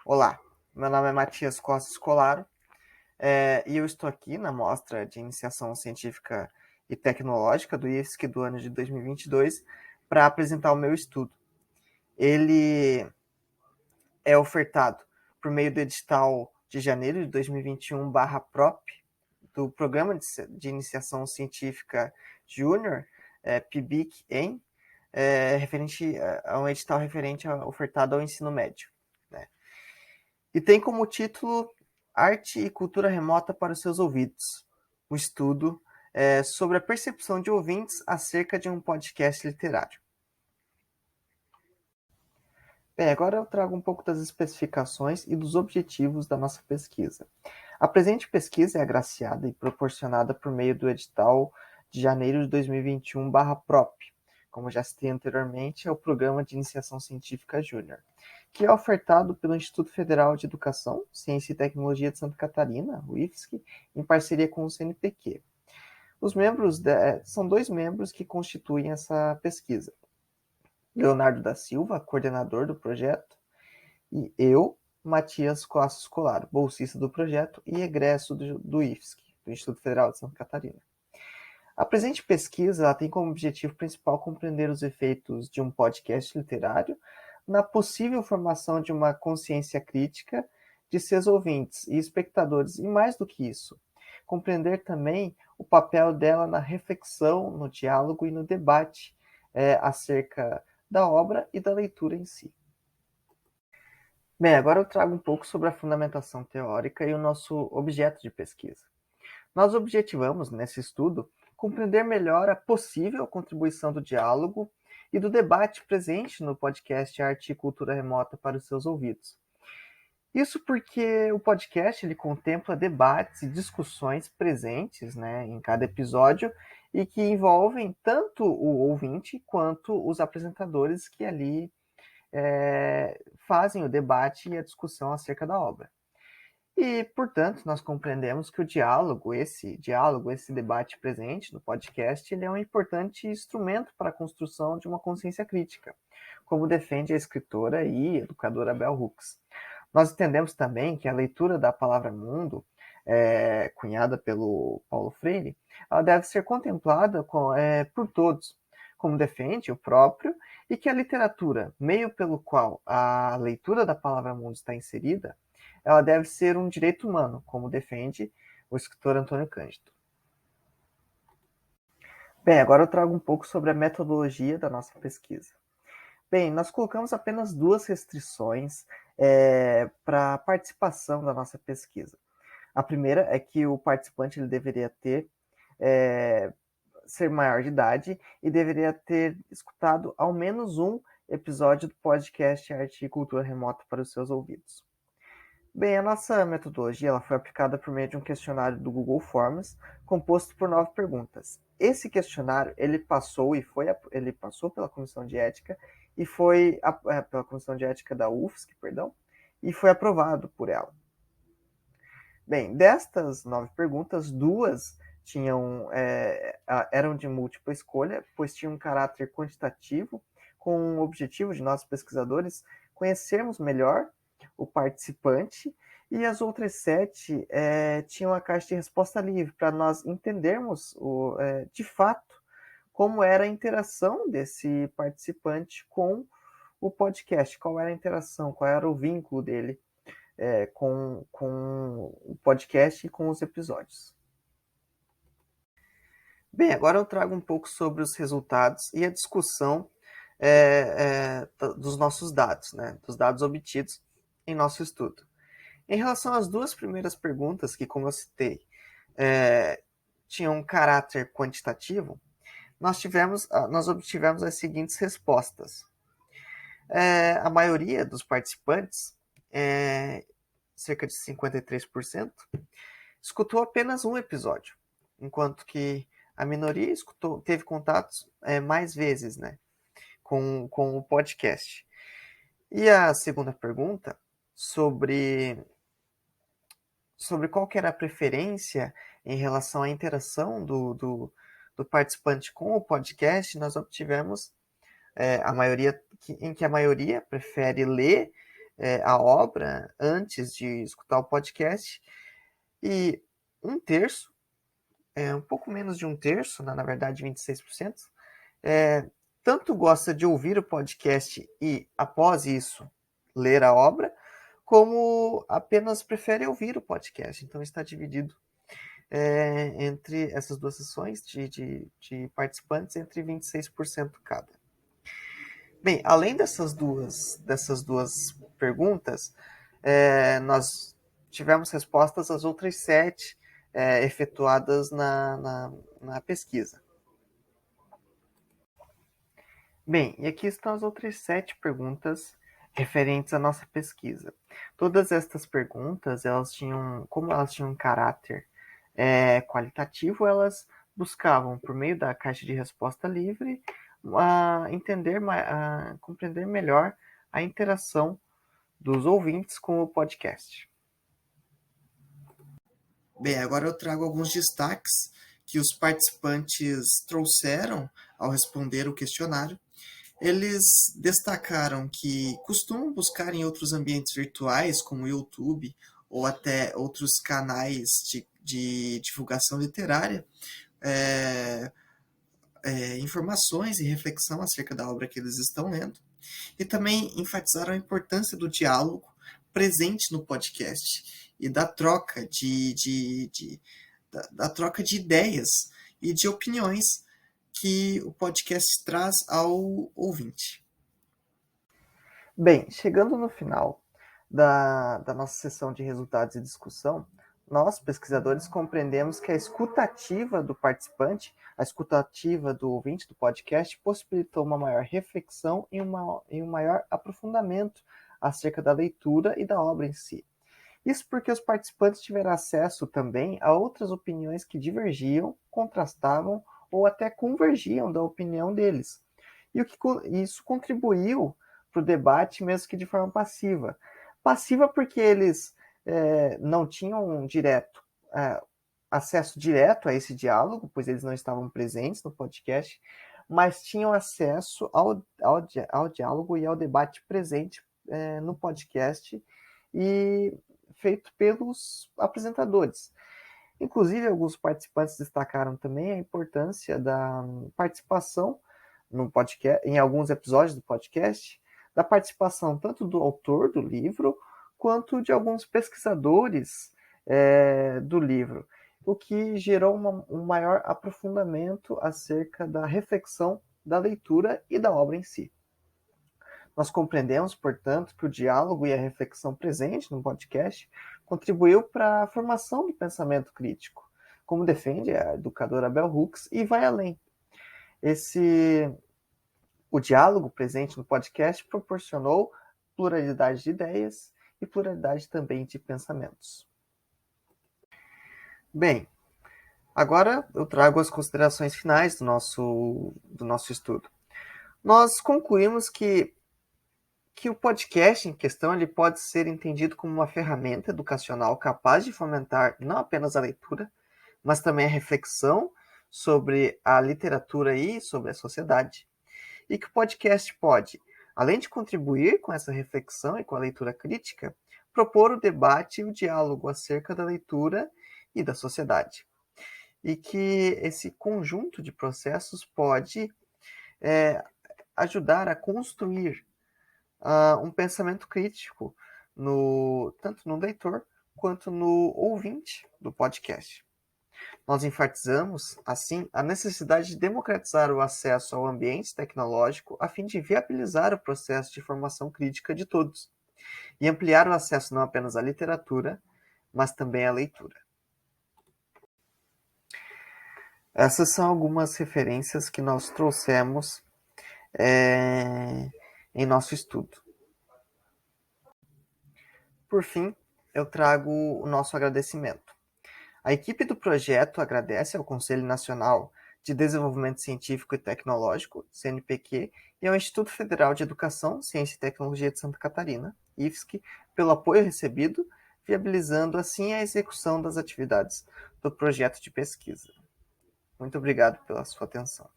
Olá, meu nome é Matias Costa Escolaro e eu estou aqui na Mostra de Iniciação Científica e Tecnológica do IFSC do ano de 2022 para apresentar o meu estudo. Ele é ofertado por meio do edital de janeiro de 2021/PROP do Programa de Iniciação Científica Júnior, PIBIC-EM, referente a um edital referente ofertado ao ensino médio, né? E tem como título Arte e Cultura Remota para os seus ouvidos. Um estudo sobre a percepção de ouvintes acerca de um podcast literário. Bem, agora eu trago um pouco das especificações e dos objetivos da nossa pesquisa. A presente pesquisa é agraciada e proporcionada por meio do edital de janeiro de 2021/PROP, como já citei anteriormente, é o Programa de Iniciação Científica Júnior, que é ofertado pelo Instituto Federal de Educação, Ciência e Tecnologia de Santa Catarina, o IFSC, em parceria com o CNPq. Os membros são 2 membros que constituem essa pesquisa. Leonardo da Silva, coordenador do projeto, e eu, Matias Costa Escolaro, bolsista do projeto e egresso do IFSC, do Instituto Federal de Santa Catarina. A presente pesquisa tem como objetivo principal compreender os efeitos de um podcast literário na possível formação de uma consciência crítica de seus ouvintes e espectadores, e mais do que isso, compreender também o papel dela na reflexão, no diálogo e no debate acerca da obra e da leitura em si. Bem, agora eu trago um pouco sobre a fundamentação teórica e o nosso objeto de pesquisa. Nós objetivamos, nesse estudo, compreender melhor a possível contribuição do diálogo e do debate presente no podcast Arte e Cultura Remota para os seus ouvidos. Isso porque o podcast ele contempla debates e discussões presentes, né, em cada episódio e que envolvem tanto o ouvinte quanto os apresentadores que ali fazem o debate e a discussão acerca da obra. E, portanto, nós compreendemos que esse debate presente no podcast, ele é um importante instrumento para a construção de uma consciência crítica, como defende a escritora e educadora Bell Hooks. Nós entendemos também que a leitura da palavra mundo, cunhada pelo Paulo Freire, ela deve ser contemplada por todos, como defende o próprio, e que a literatura, meio pelo qual a leitura da palavra mundo está inserida, ela deve ser um direito humano, como defende o escritor Antônio Cândido. Bem, agora eu trago um pouco sobre a metodologia da nossa pesquisa. Bem, nós colocamos apenas 2 restrições para a participação da nossa pesquisa. A primeira é que o participante ele deveria ser maior de idade e deveria ter escutado ao menos um episódio do podcast Arte e Cultura Remota para os seus ouvidos. Bem, a nossa metodologia ela foi aplicada por meio de um questionário do Google Forms, composto por 9 perguntas. Esse questionário ele passou pela comissão de ética e pela comissão de ética da UFSC, e foi aprovado por ela. Bem, destas 9 perguntas, 2 eram de múltipla escolha, pois tinham um caráter quantitativo, com o objetivo de nós pesquisadores conhecermos melhor o participante, e as outras 7 tinham a caixa de resposta livre, para nós entendermos de fato como era a interação desse participante com o podcast, qual era a interação, qual era o vínculo dele com o podcast e com os episódios. Bem, agora eu trago um pouco sobre os resultados e a discussão dos nossos dados, né, dos dados obtidos em nosso estudo. Em relação às 2 primeiras perguntas, que, como eu citei, tinham um caráter quantitativo, nós obtivemos as seguintes respostas. A maioria dos participantes, cerca de 53%, escutou apenas um episódio, enquanto que a minoria teve contatos mais vezes, né, com o podcast. E a segunda pergunta, sobre qual que era a preferência em relação à interação do participante com o podcast, nós obtivemos em que a maioria prefere ler a obra antes de escutar o podcast, e um terço, um pouco menos de um terço, na verdade 26%, tanto gosta de ouvir o podcast e, após isso, ler a obra, como apenas prefere ouvir o podcast. Então está dividido entre essas duas sessões de participantes, entre 26% cada. Bem, além dessas duas perguntas, nós tivemos respostas às outras 7 efetuadas na pesquisa. Bem, e aqui estão as outras 7 perguntas referentes à nossa pesquisa. Todas estas perguntas, como elas tinham um caráter qualitativo, elas buscavam, por meio da caixa de resposta livre, compreender melhor a interação dos ouvintes com o podcast. Bem, agora eu trago alguns destaques que os participantes trouxeram ao responder o questionário. Eles destacaram que costumam buscar em outros ambientes virtuais, como o YouTube ou até outros canais de divulgação literária, informações e reflexão acerca da obra que eles estão lendo. E também enfatizaram a importância do diálogo presente no podcast e da troca da troca de ideias e de opiniões que o podcast traz ao ouvinte. Bem, chegando no final da nossa sessão de resultados e discussão, nós, pesquisadores, compreendemos que a escuta ativa do participante, a escuta ativa do ouvinte do podcast, possibilitou uma maior reflexão e um maior aprofundamento acerca da leitura e da obra em si. Isso porque os participantes tiveram acesso também a outras opiniões que divergiam, contrastavam ou até convergiam da opinião deles. E isso contribuiu para o debate, mesmo que de forma passiva. Passiva porque eles não tinham acesso direto a esse diálogo, pois eles não estavam presentes no podcast, mas tinham acesso ao diálogo e ao debate presente no podcast e feito pelos apresentadores. Inclusive, alguns participantes destacaram também a importância da participação no podcast, em alguns episódios do podcast, da participação tanto do autor do livro quanto de alguns pesquisadores do livro, o que gerou um maior aprofundamento acerca da reflexão da leitura e da obra em si. Nós compreendemos, portanto, que o diálogo e a reflexão presente no podcast contribuiu para a formação do pensamento crítico, como defende a educadora Bell Hooks, e vai além. O diálogo presente no podcast proporcionou pluralidade de ideias e pluralidade também de pensamentos. Bem, agora eu trago as considerações finais do nosso estudo. Nós concluímos que o podcast em questão ele pode ser entendido como uma ferramenta educacional capaz de fomentar não apenas a leitura, mas também a reflexão sobre a literatura e sobre a sociedade. E que o podcast pode, além de contribuir com essa reflexão e com a leitura crítica, propor o debate e o diálogo acerca da leitura e da sociedade. E que esse conjunto de processos pode ajudar a construir um pensamento crítico tanto no leitor quanto no ouvinte do podcast. Nós enfatizamos, assim, a necessidade de democratizar o acesso ao ambiente tecnológico a fim de viabilizar o processo de formação crítica de todos e ampliar o acesso não apenas à literatura, mas também à leitura. Essas são algumas referências que nós trouxemos em nosso estudo. Por fim, eu trago o nosso agradecimento. A equipe do projeto agradece ao Conselho Nacional de Desenvolvimento Científico e Tecnológico, CNPq, e ao Instituto Federal de Educação, Ciência e Tecnologia de Santa Catarina, IFSC, pelo apoio recebido, viabilizando assim a execução das atividades do projeto de pesquisa. Muito obrigado pela sua atenção.